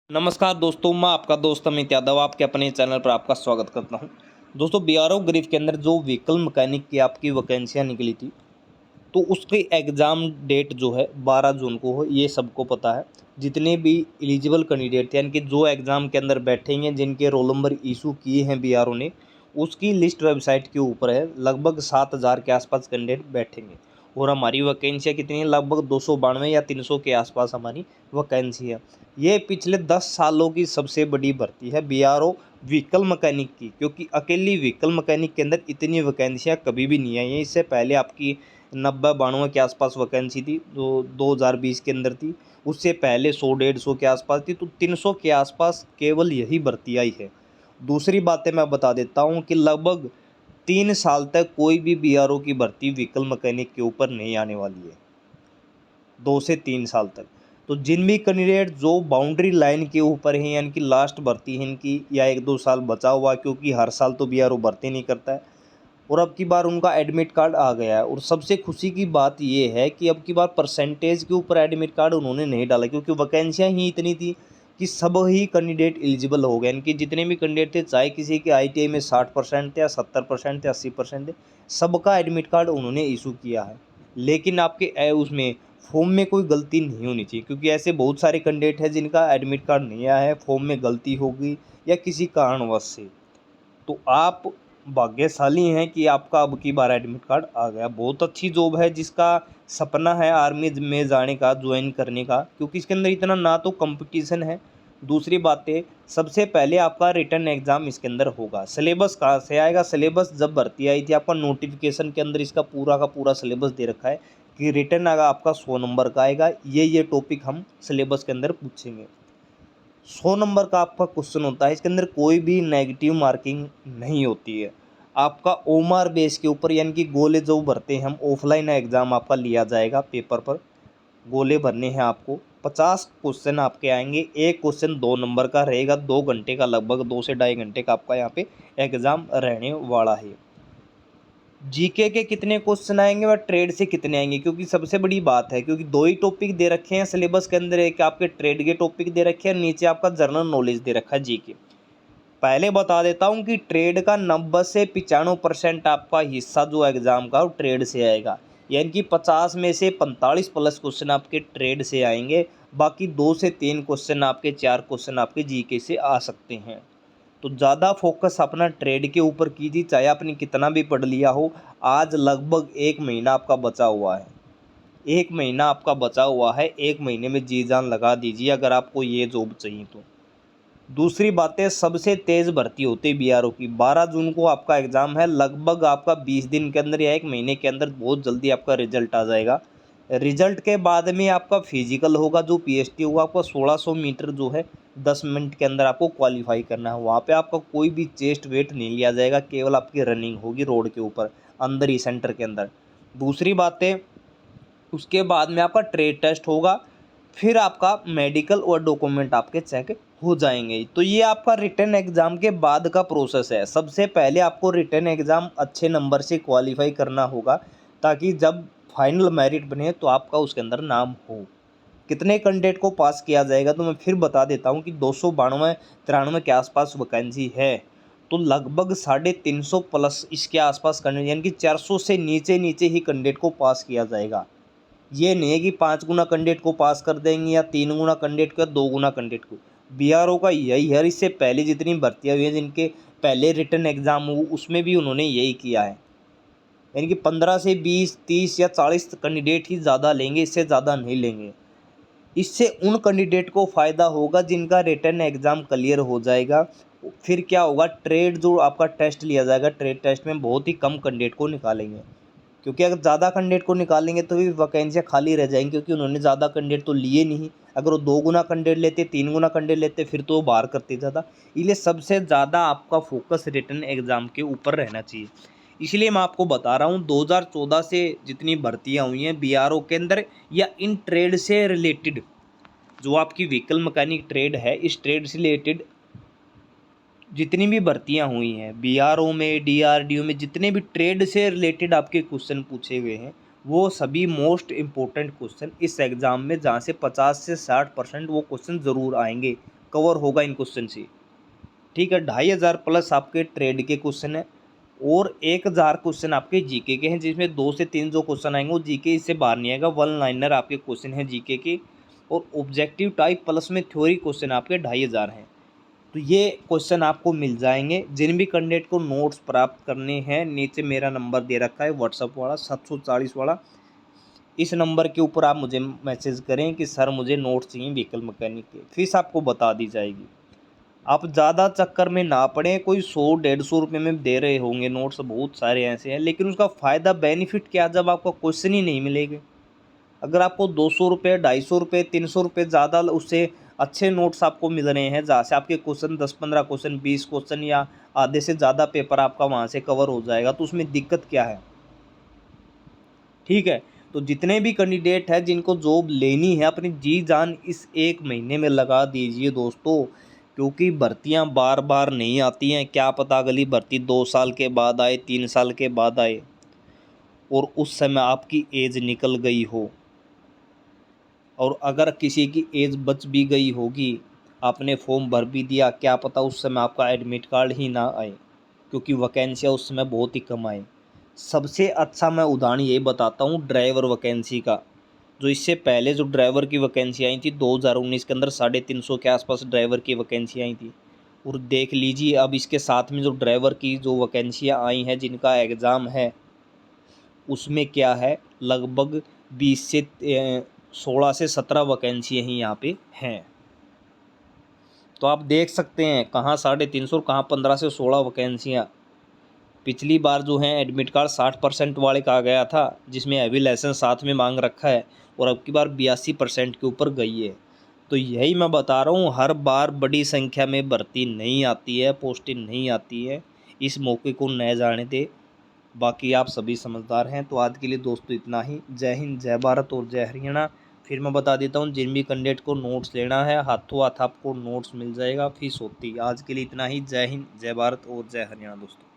नमस्कार दोस्तों, मैं आपका दोस्त अमित यादव आपके अपने चैनल पर आपका स्वागत करता हूं। दोस्तों, बीआरओ ग्रीफ के अंदर जो व्हीकल मैकेनिक की आपकी वैकेंसियां निकली थी, तो उसकी एग्ज़ाम डेट जो है 12 जून को हो, ये सबको पता है। जितने भी एलिजिबल कैंडिडेट थे, यानी कि जो एग्ज़ाम के अंदर बैठेंगे, जिनके रोल नंबर इशू किए हैं बीआरओ ने, उसकी लिस्ट वेबसाइट के ऊपर है। लगभग 7,000 के आसपास कैंडिडेट बैठेंगे और हमारी वैकेंसियाँ कितनी हैं? लगभग 292 या 300 के आसपास हमारी वैकेंसी है। ये पिछले 10 सालों की सबसे बड़ी भर्ती है बीआरओ व्हीकल मैकेनिक की, क्योंकि अकेली व्हीकल मैकेनिक के अंदर इतनी वैकेंसियाँ कभी भी नहीं आई हैं। इससे पहले आपकी 90-92 के आसपास वैकेंसी थी, जो 2020 के अंदर थी। उससे पहले 100-150 के आसपास थी, तो 300 के आसपास केवल यही भर्ती आई है। दूसरी बातें मैं बता देता हूँ कि लगभग 3 साल तक कोई भी बीआरओ की भर्ती व्हीकल मैकेनिक के ऊपर नहीं आने वाली है, 2 से 3 साल तक। तो जिन भी कैंडिडेट जो बाउंड्री लाइन के ऊपर हैं, यानी कि लास्ट भर्ती है इनकी, या 1-2 साल बचा हुआ, क्योंकि हर साल तो बीआरओ भर्ती नहीं करता है, और अब की बार उनका एडमिट कार्ड आ गया है। और सबसे खुशी की बात ये है कि अब की बार परसेंटेज के ऊपर एडमिट कार्ड उन्होंने नहीं डाला, क्योंकि वैकेंसियाँ ही इतनी थी कि सब ही कैंडिडेट एलिजिबल हो गए। इनके जितने भी कैंडिडेट थे, चाहे किसी के आईटीआई में 60% थे या 70% थे, 80% थे, सबका एडमिट कार्ड उन्होंने इशू किया है। लेकिन आपके उसमें फॉर्म में कोई गलती नहीं होनी चाहिए, क्योंकि ऐसे बहुत सारे कैंडिडेट हैं जिनका एडमिट कार्ड नहीं आया है, फॉर्म में गलती हो गई या किसी कारणवश से। तो आप भाग्यशाली हैं कि आपका अब की बार एडमिट कार्ड आ गया। बहुत अच्छी जॉब है, जिसका सपना है आर्मी में जाने का, ज्वाइन करने का, क्योंकि इसके अंदर इतना ना तो कंपटीशन है। दूसरी बात है, सबसे पहले आपका रिटन एग्ज़ाम इसके अंदर होगा। सिलेबस कहाँ से आएगा? सिलेबस जब भर्ती आई थी, आपका नोटिफिकेशन के अंदर इसका पूरा का पूरा सिलेबस दे रखा है कि रिटन अगर आपका 100 नंबर का आएगा, ये टॉपिक हम सिलेबस के अंदर पूछेंगे। 100 नंबर का आपका क्वेश्चन होता है, इसके अंदर कोई भी नेगेटिव मार्किंग नहीं होती है। आपका ओमार बेस के ऊपर, यानी कि गोले जो भरते हैं हम, ऑफलाइन एग्ज़ाम आपका लिया जाएगा। पेपर पर गोले भरने हैं आपको। 50 क्वेश्चन आपके आएंगे। एक क्वेश्चन 2 नंबर का रहेगा। 2 घंटे का, लगभग 2 से ढाई घंटे का आपका यहाँ पे एग्ज़ाम रहने वाला है। जीके के कितने क्वेश्चन आएंगे व ट्रेड से कितने आएंगे, क्योंकि सबसे बड़ी बात है, क्योंकि 2 ही टॉपिक दे रखे हैं सिलेबस के अंदर। एक आपके ट्रेड के टॉपिक दे रखे हैं, नीचे आपका जनरल नॉलेज दे रखा है जीके। पहले बता देता हूं कि ट्रेड का 90 से 95% आपका हिस्सा जो एग्जाम का वो ट्रेड से आएगा, यानी कि 50 में से 45 प्लस क्वेश्चन आपके ट्रेड से आएंगे। बाकी 2 से 3 क्वेश्चन आपके, 4 क्वेश्चन आपके जीके से आ सकते हैं। तो ज़्यादा फोकस अपना ट्रेड के ऊपर कीजिए, चाहे आपने कितना भी पढ़ लिया हो। आज लगभग 1 महीना आपका बचा हुआ है। 1 महीना आपका बचा हुआ है। 1 महीने में जी जान लगा दीजिए अगर आपको ये जॉब चाहिए तो। दूसरी बात है, सबसे तेज़ भर्ती होती है बीआरओ की। 12 जून को आपका एग्ज़ाम है। लगभग आपका 20 दिन के अंदर या 1 महीने के अंदर बहुत जल्दी आपका रिजल्ट आ जाएगा। रिजल्ट के बाद में आपका फिजिकल होगा, जो पीएसटी होगा। आपका 1600 मीटर जो है 10 मिनट के अंदर आपको क्वालिफाई करना है। वहाँ पे आपका कोई भी चेस्ट वेट नहीं लिया जाएगा, केवल आपकी रनिंग होगी रोड के ऊपर, अंदर ही सेंटर के अंदर। दूसरी बात है, उसके बाद में आपका ट्रेड टेस्ट होगा, फिर आपका मेडिकल और डॉक्यूमेंट आपके चेक हो जाएंगे। तो ये आपका रिटन एग्ज़ाम के बाद का प्रोसेस है। सबसे पहले आपको रिटन एग्ज़ाम अच्छे नंबर से क्वालिफाई करना होगा, ताकि जब फाइनल मेरिट बने तो आपका उसके अंदर नाम हो। कितने कैंडिडेट को पास किया जाएगा, तो मैं फिर बता देता हूँ कि 292-93 के आसपास वैकेंसी है। तो लगभग 350 प्लस इसके आसपास कैंडिडेट, यानी कि 400 से नीचे नीचे ही कैंडिडेट को पास किया जाएगा। ये नहीं है कि 5 गुना कैंडिडेट को पास कर देंगे या 3 गुना कैंडिडेट को या 2 गुना कैंडिडेट को। बीआरओ का यही है। इससे पहले जितनी भर्तियाँ हुई हैं, जिनके पहले रिटन एग्ज़ाम हुआ, उसमें भी उन्होंने यही किया है। यानी कि 15 से 20, 30 या 40 कैंडिडेट ही ज़्यादा लेंगे, इससे ज़्यादा नहीं लेंगे। इससे उन कैंडिडेट को फ़ायदा होगा जिनका रिटन एग्ज़ाम क्लियर हो जाएगा। फिर क्या होगा, ट्रेड जो आपका टेस्ट लिया जाएगा, ट्रेड टेस्ट में बहुत ही कम कैंडिडेट को निकालेंगे, क्योंकि अगर ज़्यादा कैंडिडेट को निकालेंगे तो भी वैकेंसियाँ खाली रह जाएंगी, क्योंकि उन्होंने ज़्यादा कैंडिडेट तो लिए नहीं। अगर वो 2 गुना कैंडिडेट लेते, 3 गुना कैंडिडेट लेते, फिर तो वो बाहर करते ज़्यादा। इसलिए सबसे ज़्यादा आपका फोकस रिटन एग्ज़ाम के ऊपर रहना चाहिए। इसलिए मैं आपको बता रहा हूँ, 2014 से जितनी भर्तियाँ हुई हैं बीआरओ के अंदर या इन ट्रेड से रिलेटेड, जो आपकी व्हीकल मैकेनिक ट्रेड है, इस ट्रेड से रिलेटेड जितनी भी भर्तियां हुई हैं बीआरओ में, डीआरडीओ में, जितने भी ट्रेड से रिलेटेड आपके क्वेश्चन पूछे गए हैं, वो सभी मोस्ट इम्पोर्टेंट क्वेश्चन इस एग्ज़ाम में, जहाँ से 50 से 60% वो क्वेश्चन ज़रूर आएंगे, कवर होगा इन क्वेश्चन से। ठीक है, 2500 प्लस आपके ट्रेड के क्वेश्चन है और 1000 क्वेश्चन आपके जीके के हैं, जिसमें 2 से 3 जो क्वेश्चन आएंगे वो जीके इससे बाहर नहीं आएगा। 1 लाइनर आपके क्वेश्चन हैं जीके के, और ऑब्जेक्टिव टाइप प्लस में थ्योरी क्वेश्चन आपके 2500 हैं। तो ये क्वेश्चन आपको मिल जाएंगे। जिन भी कैंडिडेट को नोट्स प्राप्त करने हैं, नीचे मेरा नंबर दे रखा है व्हाट्सअप वाला 740 वाला, इस नंबर के ऊपर आप मुझे मैसेज करें कि सर मुझे नोट्स चाहिए व्हीकल मैकेनिक के, फीस आपको बता दी जाएगी। आप ज़्यादा चक्कर में ना पड़े, कोई 100-150 रुपये में दे रहे होंगे नोट्स, बहुत सारे ऐसे हैं, लेकिन उसका फ़ायदा बेनिफिट क्या जब आपको क्वेश्चन ही नहीं मिलेंगे। अगर आपको 200 रुपये, 250 रुपये, 300 रुपये ज़्यादा उससे अच्छे नोट्स आपको मिल रहे हैं, जहाँ से आपके क्वेश्चन 10-15 क्वेश्चन, 20 क्वेश्चन या आधे से ज़्यादा पेपर आपका वहाँ से कवर हो जाएगा, तो उसमें दिक्कत क्या है। ठीक है, तो जितने भी कैंडिडेट हैं जिनको जॉब लेनी है, अपनी जी जान इस 1 महीने में लगा दीजिए दोस्तों, क्योंकि भर्तियां बार बार नहीं आती हैं। क्या पता अगली भर्ती 2 साल के बाद आए, 3 साल के बाद आए, और उस समय आपकी एज निकल गई हो, और अगर किसी की एज बच भी गई होगी, आपने फॉर्म भर भी दिया, क्या पता उस समय आपका एडमिट कार्ड ही ना आए, क्योंकि वैकेंसियाँ उस समय बहुत ही कम आए। सबसे अच्छा मैं उदाहरण ये बताता हूँ ड्राइवर वैकेंसी का। जो इससे पहले जो ड्राइवर की वैकेंसी आई थी 2019 के अंदर 350 के आसपास ड्राइवर की वैकेंसी आई थी, और देख लीजिए अब इसके साथ में जो ड्राइवर की जो वैकेंसियाँ आई हैं जिनका एग्ज़ाम है, उसमें क्या है, लगभग 20 से 16 से 17 वैकेंसी ही यहाँ पे हैं। तो आप देख सकते हैं कहाँ 350 और कहाँ 15 से 16 वैकेंसियाँ। पिछली बार जो है एडमिट कार्ड 60% वाले का गया था, जिसमें हैवी लाइसेंस साथ में मांग रखा है, और अब की बार 82% के ऊपर गई है। तो यही मैं बता रहा हूँ, हर बार बड़ी संख्या में भर्ती नहीं आती है, पोस्टिंग नहीं आती है, इस मौके को न जाने दे। बाकी आप सभी समझदार हैं। तो आज के लिए दोस्तों इतना ही। जय हिंद, जय भारत और जय हरियाणा। फिर मैं बता देता हूँ, जिन भी कैंडिडेट को नोट्स लेना है, हाथों हाथ आपको नोट्स मिल जाएगा, फीस होती है। आज के लिए इतना ही। जय हिंद, जय भारत और जय हरियाणा दोस्तों।